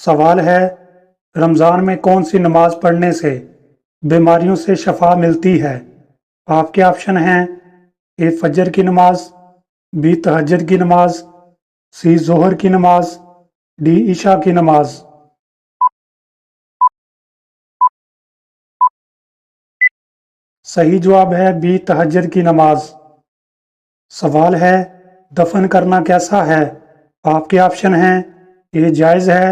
सवाल है, रमज़ान में कौन सी नमाज पढ़ने से बीमारियों से शफा मिलती है। आपके ऑप्शन हैं ए फजर की नमाज, बी तहज्जुद की नमाज, सी जोहर की नमाज, डी इशा की नमाज। सही जवाब है बी तहज्जुद की नमाज। सवाल है, दफन करना कैसा है। आपके ऑप्शन हैं ए जायज़ है,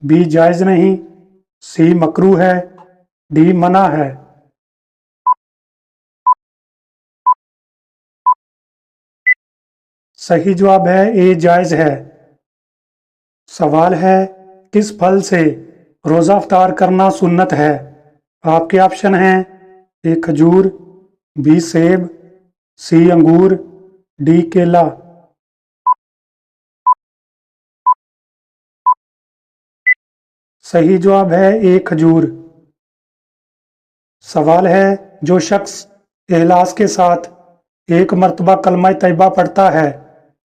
बी जायज़ नहीं, सी मकरूह है, डी मना है। सही जवाब है ए जायज़ है। सवाल है, किस फल से रोज़ा अफ्तार करना सुन्नत है। आपके ऑप्शन हैं ए खजूर, बी सेब, सी अंगूर, डी केला। सही जवाब है ए खजूर। सवाल है, जो शख्स इखलास के साथ एक मर्तबा कलमा तैयबा पढ़ता है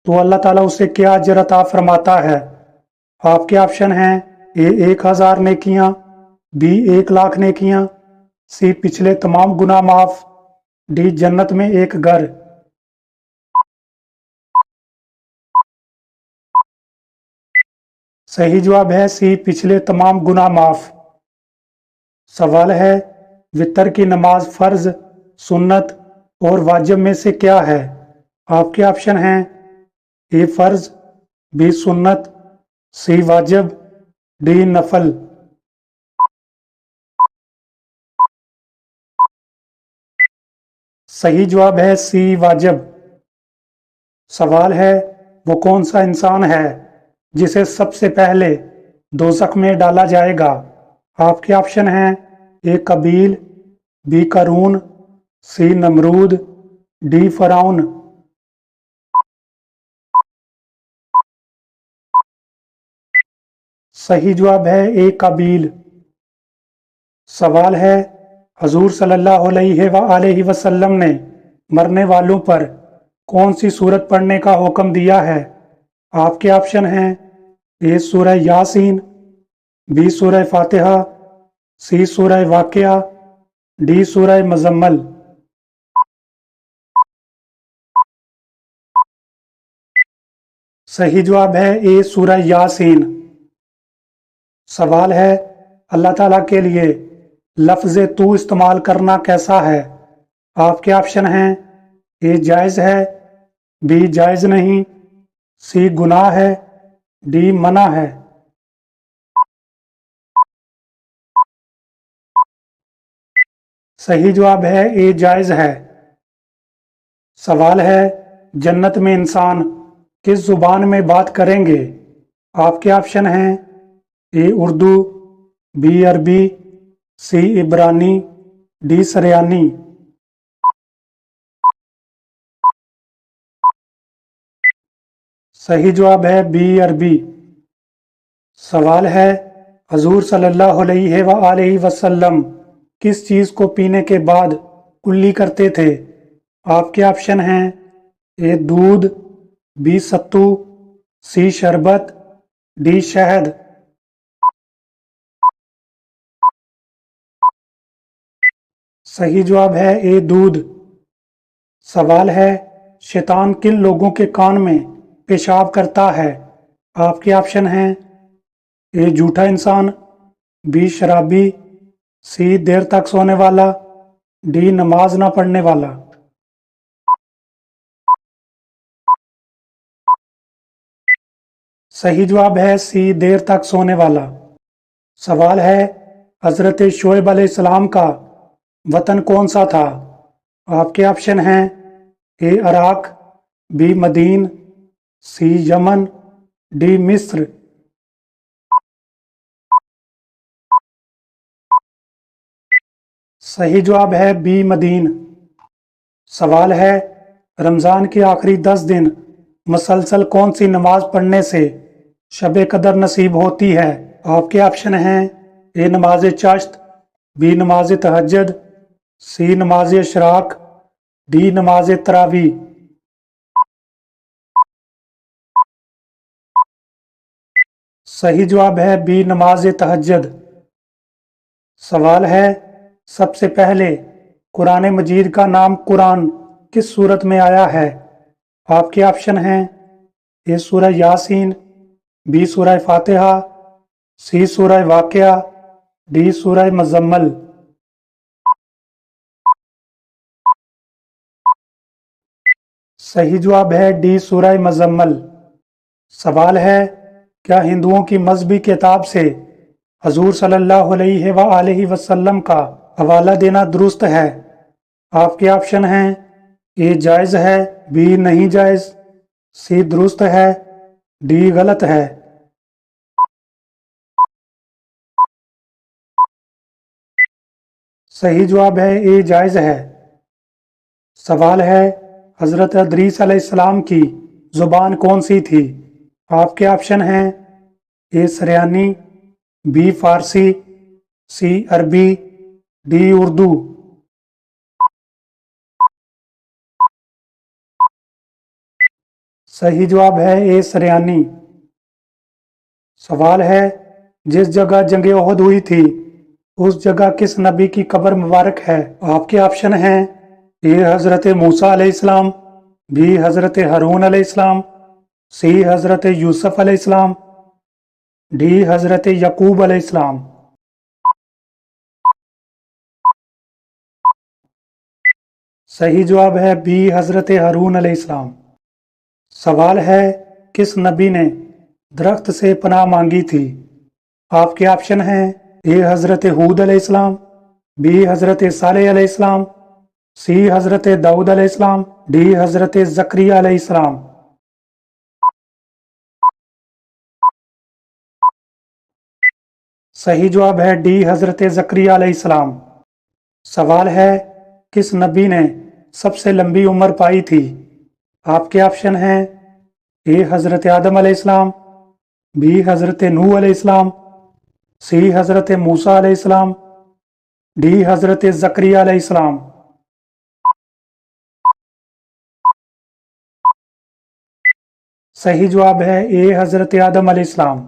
तो अल्लाह ताला उसे क्या अजर अता फरमाता है। आपके ऑप्शन हैं ए 1000 नेकियां, बी 1 लाख नेकियां, सी पिछले तमाम गुनाह माफ, डी जन्नत में एक घर। सही जवाब है सी पिछले तमाम गुनाह माफ। सवाल है, वितर की नमाज फर्ज, सुन्नत और वाजिब में से क्या है। आपके ऑप्शन हैं ए फर्ज, बी सुन्नत, सी वाजिब, डी नफल। सही जवाब है सी वाजिब। सवाल है, वो कौन सा इंसान है जिसे सबसे पहले दोज़ख में डाला जाएगा। आपके ऑप्शन हैं ए कबील, बी करून, सी नमरूद, डी फराउन। सही जवाब है ए कबील। सवाल है, हजूर सल्लल्लाहु अलैहि वसल्लम ने मरने वालों पर कौन सी सूरत पढ़ने का हुक्म दिया है। आपके ऑप्शन हैं ए सूरह यासीन, बी सूरह फातिहा, सी सूरह वाक़िया, डी सूरह मुज़म्मल। सही जवाब है ए सूरह यासीन। सवाल है, अल्लाह ताला के लिए लफ्ज़ तू इस्तेमाल करना कैसा है। आपके ऑप्शन हैं ए जायज़ है, बी जायज़ नहीं, सी गुनाह है, डी मना है। सही जवाब है ए जायज़ है। सवाल है, जन्नत में इंसान किस जुबान में बात करेंगे। आपके ऑप्शन हैं ए उर्दू, बी अरबी, सी इब्रानी, डी सरयानी। सही जवाब है बी अरबी। सवाल है, हजूर सल्लल्लाहु अलैहि वसल्लम किस चीज़ को पीने के बाद कुल्ली करते थे। आपके ऑप्शन हैं ए दूध, बी सत्तू, सी शरबत, डी शहद। सही जवाब है ए दूध। सवाल है, शैतान किन लोगों के कान में पेशाब करता है। आपके ऑप्शन हैं ए झूठा इंसान, बी शराबी, सी देर तक सोने वाला, डी नमाज ना पढ़ने वाला। सही जवाब है सी देर तक सोने वाला। सवाल है, हजरत शोएब अलैहिस्सलाम का वतन कौन सा था। आपके ऑप्शन हैं ए इराक, बी मदीन, सी यमन, डी मिस्र। सही जवाब है बी मदीन। सवाल है, रमज़ान के आखिरी 10 दिन मुसलसल कौन सी नमाज पढ़ने से शब कदर नसीब होती है। आपके ऑप्शन हैं ए नमाज चाश्त, बी नमाज तहज्जुद, सी नमाज इशराक, डी नमाज तरावी। सही जवाब है बी नमाज तहज्जुद। सवाल है सबसे पहले कुरान मजीद का नाम कुरान किस सूरत में आया है? आपके ऑप्शन हैं ए सूरह यासीन, बी सूरह फातिहा, सी सूरह वाक़िया, डी सूरह मुज़म्मल। सही जवाब है डी सूरह मुज़म्मल। सवाल है क्या हिंदुओं की मजहबी किताब से हजूर सल्लल्लाहु अलैहि वसल्लम का हवाला देना दुरुस्त है? आपके ऑप्शन हैं ए जायज़ है, बी नहीं जायज़, सी दुरुस्त है, डी गलत है। सही जवाब है ए जायज़ है। सवाल है हज़रत अदरीस अलैहिस्सलाम की ज़ुबान कौन सी थी? आपके ऑप्शन हैं ए सरयानी, बी फारसी, सी अरबी, डी उर्दू। सही जवाब है ए सरयानी। सवाल है जिस जगह जंग ओहद हुई थी उस जगह किस नबी की कब्र मुबारक है? आपके ऑप्शन हैं ए हज़रत मूसा अलैहिस्सलाम, बी हज़रत हारून अलैहिस्सलाम, सी हज़रत यूसुफ अलैहिस्सलाम, डी हज़रत यकूब अलैहिस्सलाम। सही जवाब है बी हज़रत हारून अलैहिस्सलाम। सवाल है किस नबी ने दरख्त से पनाह मांगी थी? आपके ऑप्शन हैं ए हज़रत हूद अलैहिस्सलाम, बी हज़रत सालेह अलैहिस्सलाम, सी हज़रत दाऊद अलैहिस्सलाम, डी हज़रत ज़करिया अलैहिस्सलाम। सही जवाब है डी हज़रत ज़करिया अलैहिस्सलाम। सवाल है किस नबी ने सबसे लंबी उम्र पाई थी? आपके ऑप्शन हैं ए हज़रत आदम अलैहिस्सलाम, बी हज़रत नूह अलैहिस्सलाम, सी हज़रत मूसा अलैहिस्सलाम, डी हज़रत ज़करिया अलैहिस्सलाम। सही जवाब है ए हज़रत आदम अलैहिस्सलाम।